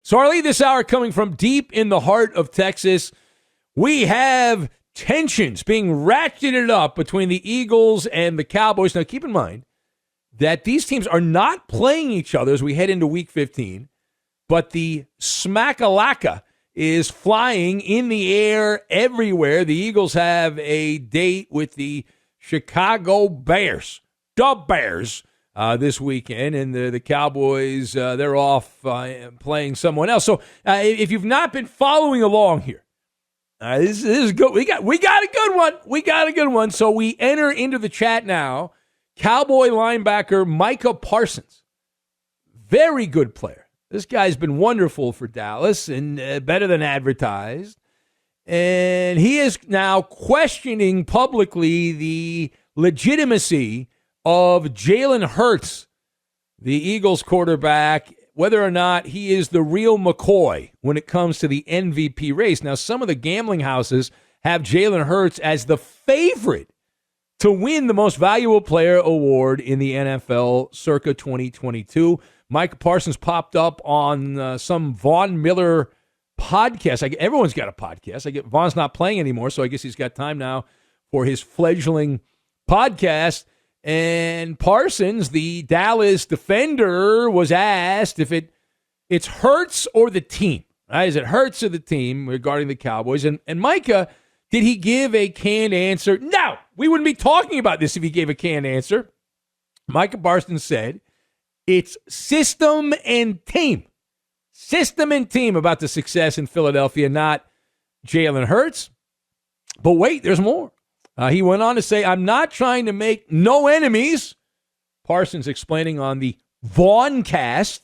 So our lead this hour coming from deep in the heart of Texas. We have tensions being ratcheted up between the Eagles and the Cowboys. Now, keep in mind that these teams are not playing each other as we head into Week 15, but the smack-a-lacka is flying in the air everywhere. The Eagles have a date with the Chicago Bears, this weekend, and the Cowboys, they're off playing someone else. So if you've not been following along here, this is good. We got a good one. We got a good one. So we enter into the chat now. Cowboy linebacker Micah Parsons, very good player. This guy's been wonderful for Dallas and better than advertised. And he is now questioning publicly the legitimacy of Jalen Hurts, the Eagles quarterback, whether or not he is the real McCoy when it comes to the MVP race. Now, some of the gambling houses have Jalen Hurts as the favorite to win the Most Valuable Player award in the NFL circa 2022. Micah Parsons popped up on some Von Miller podcast. Everyone's got a podcast. Von's not playing anymore, so I guess he's got time now for his fledgling podcast. And Parsons, the Dallas defender, was asked if it's Hurts or the team. Right? Is it Hurts or the team regarding the Cowboys? And Micah, did he give a canned answer? No, we wouldn't be talking about this if he gave a canned answer. Micah Parsons said, it's system and team. System and team about the success in Philadelphia, not Jalen Hurts. But wait, there's more. He went on to say, I'm not trying to make no enemies. Parsons explaining on the Vaughncast,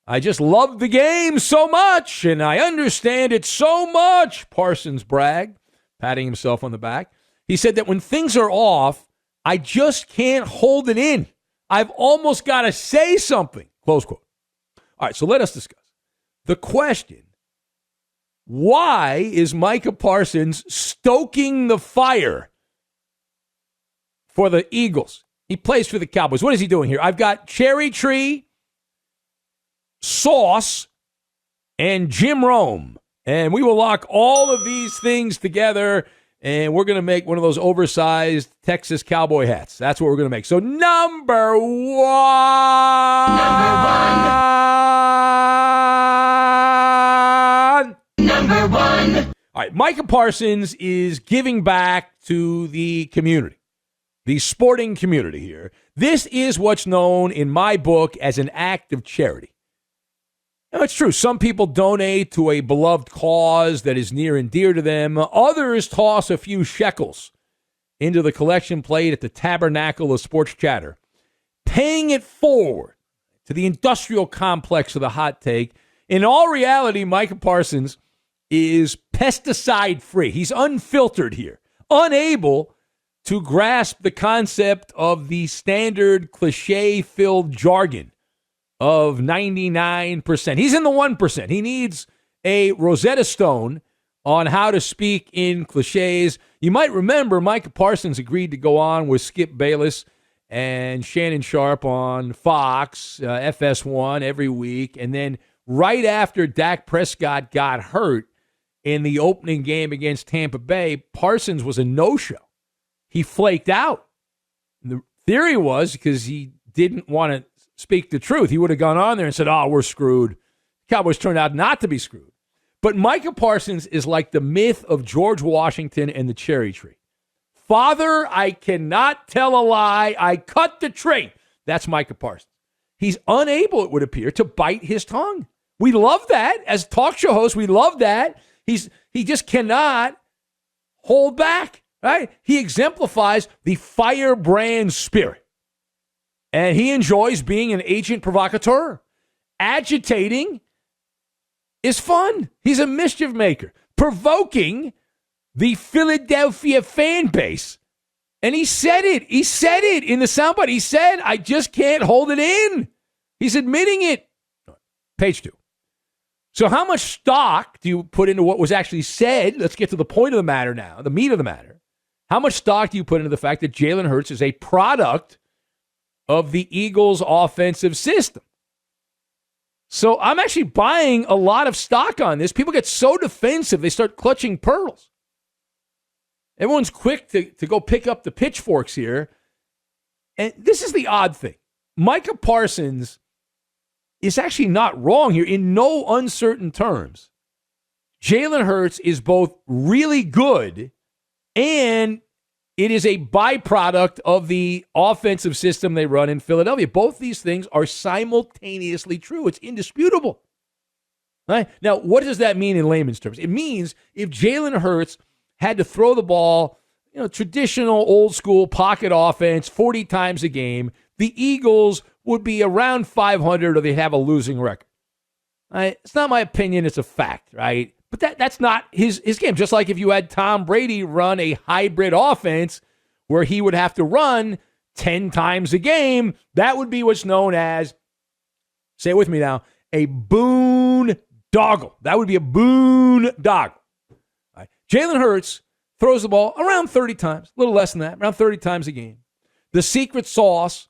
I just love the game so much, and I understand it so much, Parsons bragged, patting himself on the back. He said that when things are off, I just can't hold it in. I've almost got to say something, close quote. All right, so let us discuss the question. Why is Micah Parsons stoking the fire for the Eagles? He plays for the Cowboys. What is he doing here? I've got cherry tree, sauce, and Jim Rome. And we will lock all of these things together, and we're going to make one of those oversized Texas Cowboy hats. That's what we're going to make. So number one. Number one. All right, Micah Parsons is giving back to the community, the sporting community here. This is what's known in my book as an act of charity. Now, it's true. Some people donate to a beloved cause that is near and dear to them. Others toss a few shekels into the collection plate at the Tabernacle of Sports Chatter, paying it forward to the industrial complex of the hot take. In all reality, Micah Parsons is pesticide-free. He's unfiltered here, unable to grasp the concept of the standard cliche-filled jargon of 99%. He's in the 1%. He needs a Rosetta Stone on how to speak in cliches. You might remember Micah Parsons agreed to go on with Skip Bayless and Shannon Sharp on Fox, FS1 every week. And then right after Dak Prescott got hurt in the opening game against Tampa Bay, Parsons was a no-show. He flaked out. The theory was because he didn't want to speak the truth. He would have gone on there and said, we're screwed. Cowboys turned out not to be screwed. But Micah Parsons is like the myth of George Washington and the cherry tree. Father, I cannot tell a lie. I cut the tree. That's Micah Parsons. He's unable, it would appear, to bite his tongue. We love that. As talk show hosts, we love that. He just cannot hold back, right? He exemplifies the firebrand spirit. And he enjoys being an agent provocateur. Agitating is fun. He's a mischief maker. Provoking the Philadelphia fan base. And he said it. He said it in the soundbite. He said, I just can't hold it in. He's admitting it. Page 2. So how much stock do you put into what was actually said? Let's get to the point of the matter now, the meat of the matter. How much stock do you put into the fact that Jalen Hurts is a product of the Eagles' offensive system? So I'm actually buying a lot of stock on this. People get so defensive, they start clutching pearls. Everyone's quick to go pick up the pitchforks here. And this is the odd thing. Micah Parsons is actually not wrong here in no uncertain terms. Jalen Hurts is both really good and it is a byproduct of the offensive system they run in Philadelphia. Both these things are simultaneously true. It's indisputable. Right? Now, what does that mean in layman's terms? It means if Jalen Hurts had to throw the ball, traditional old school pocket offense 40 times a game, the Eagles would be around 500 or they'd have a losing record. Right? It's not my opinion. It's a fact, right? But that's not his game. Just like if you had Tom Brady run a hybrid offense where he would have to run 10 times a game, that would be what's known as, say it with me now, a boondoggle. That would be a boondoggle. Right. Jalen Hurts throws the ball around 30 times, a little less than that, around 30 times a game. The secret sauce,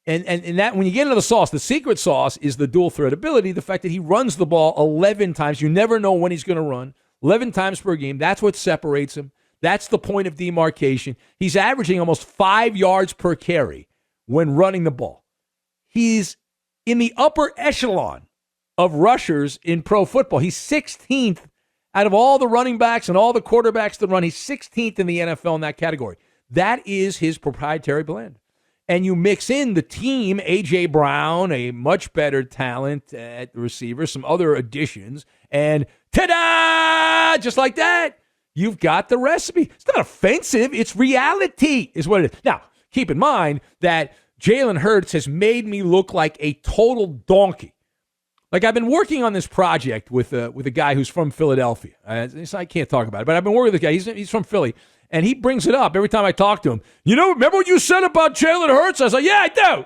and that when you get into the sauce, the secret sauce is the dual threat ability, the fact that he runs the ball 11 times. You never know when he's going to run. 11 times per game. That's what separates him. That's the point of demarcation. He's averaging almost 5 yards per carry when running the ball. He's in the upper echelon of rushers in pro football. He's 16th out of all the running backs and all the quarterbacks that run. He's 16th in the NFL in that category. That is his proprietary blend. And you mix in the team, A.J. Brown, a much better talent at the receiver, some other additions, and ta-da! Just like that, you've got the recipe. It's not offensive. It's reality is what it is. Now, keep in mind that Jalen Hurts has made me look like a total donkey. Like, I've been working on this project with a guy who's from Philadelphia. I can't talk about it, but I've been working with this guy. He's from Philly. And he brings it up every time I talk to him. Remember what you said about Jalen Hurts? I was like, yeah, I do.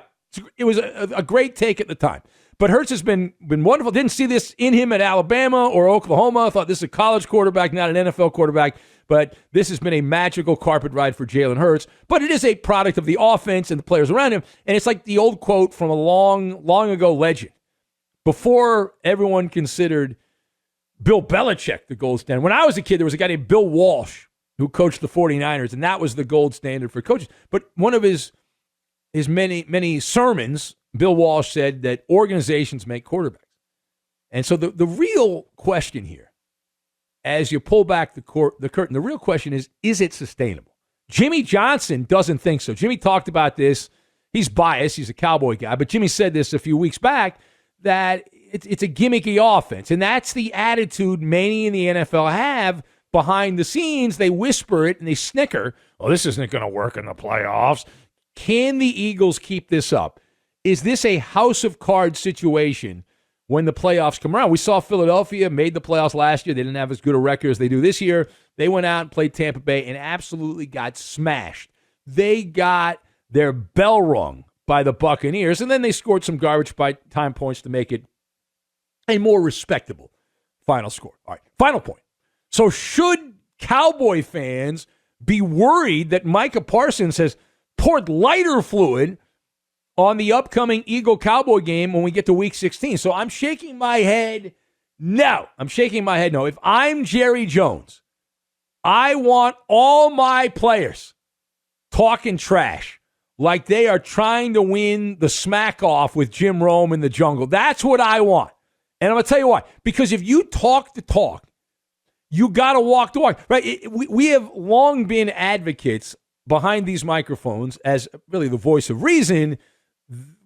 It was a great take at the time. But Hurts has been wonderful. Didn't see this in him at Alabama or Oklahoma. I thought this is a college quarterback, not an NFL quarterback. But this has been a magical carpet ride for Jalen Hurts. But it is a product of the offense and the players around him. And it's like the old quote from a long, long ago legend. Before everyone considered Bill Belichick the gold standard. When I was a kid, there was a guy named Bill Walsh who coached the 49ers, and that was the gold standard for coaches. But one of his many sermons, Bill Walsh said that organizations make quarterbacks. And so the real question here, as you pull back the curtain, the real question is it sustainable? Jimmy Johnson doesn't think so. Jimmy talked about this. He's biased. He's a Cowboy guy. But Jimmy said this a few weeks back, that it's a gimmicky offense. And that's the attitude many in the NFL have. Behind the scenes, they whisper it and they snicker. Oh, this isn't going to work in the playoffs. Can the Eagles keep this up? Is this a house of cards situation when the playoffs come around? We saw Philadelphia made the playoffs last year. They didn't have as good a record as they do this year. They went out and played Tampa Bay and absolutely got smashed. They got their bell rung by the Buccaneers, and then they scored some garbage time points to make it a more respectable final score. All right, final point. So should Cowboy fans be worried that Micah Parsons has poured lighter fluid on the upcoming Eagle-Cowboy game when we get to Week 16? So I'm shaking my head no. No. If I'm Jerry Jones, I want all my players talking trash like they are trying to win the smack-off with Jim Rome in the jungle. That's what I want. And I'm going to tell you why. Because if you talk the talk, you got to walk the walk, right? We have long been advocates behind these microphones as really the voice of reason.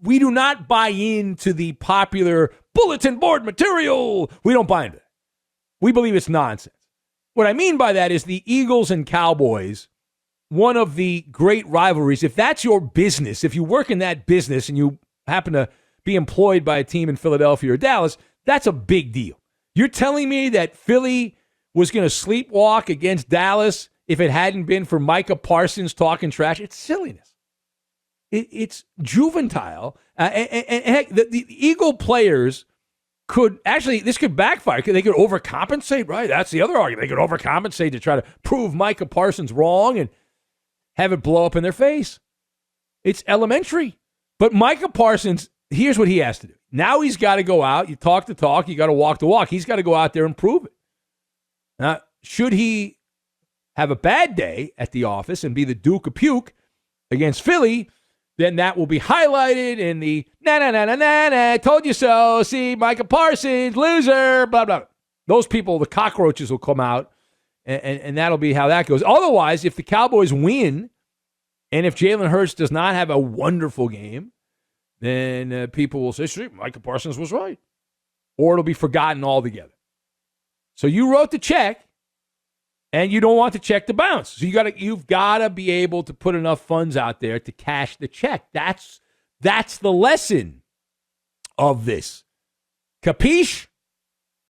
We do not buy into the popular bulletin board material. We don't buy into that. We believe it's nonsense. What I mean by that is the Eagles and Cowboys, one of the great rivalries. If that's your business, if you work in that business and you happen to be employed by a team in Philadelphia or Dallas, that's a big deal. You're telling me that Philly was going to sleepwalk against Dallas if it hadn't been for Micah Parsons talking trash? It's silliness. It's juvenile. And heck, the Eagle players could actually, this could backfire. They could overcompensate, right? That's the other argument. They could overcompensate to try to prove Micah Parsons wrong and have it blow up in their face. It's elementary. But Micah Parsons, here's what he has to do. Now he's got to go out. You talk the talk. You got to walk the walk. He's got to go out there and prove it. Now, should he have a bad day at the office and be the Duke of Puke against Philly, then that will be highlighted in the na told you so, see, Micah Parsons, loser, blah, blah. Those people, the cockroaches will come out, and that'll be how that goes. Otherwise, if the Cowboys win, and if Jalen Hurts does not have a wonderful game, then people will say, see, Micah Parsons was right. Or it'll be forgotten altogether. So you wrote the check, and you don't want the check to bounce. So you've got to be able to put enough funds out there to cash the check. That's the lesson of this. Capiche?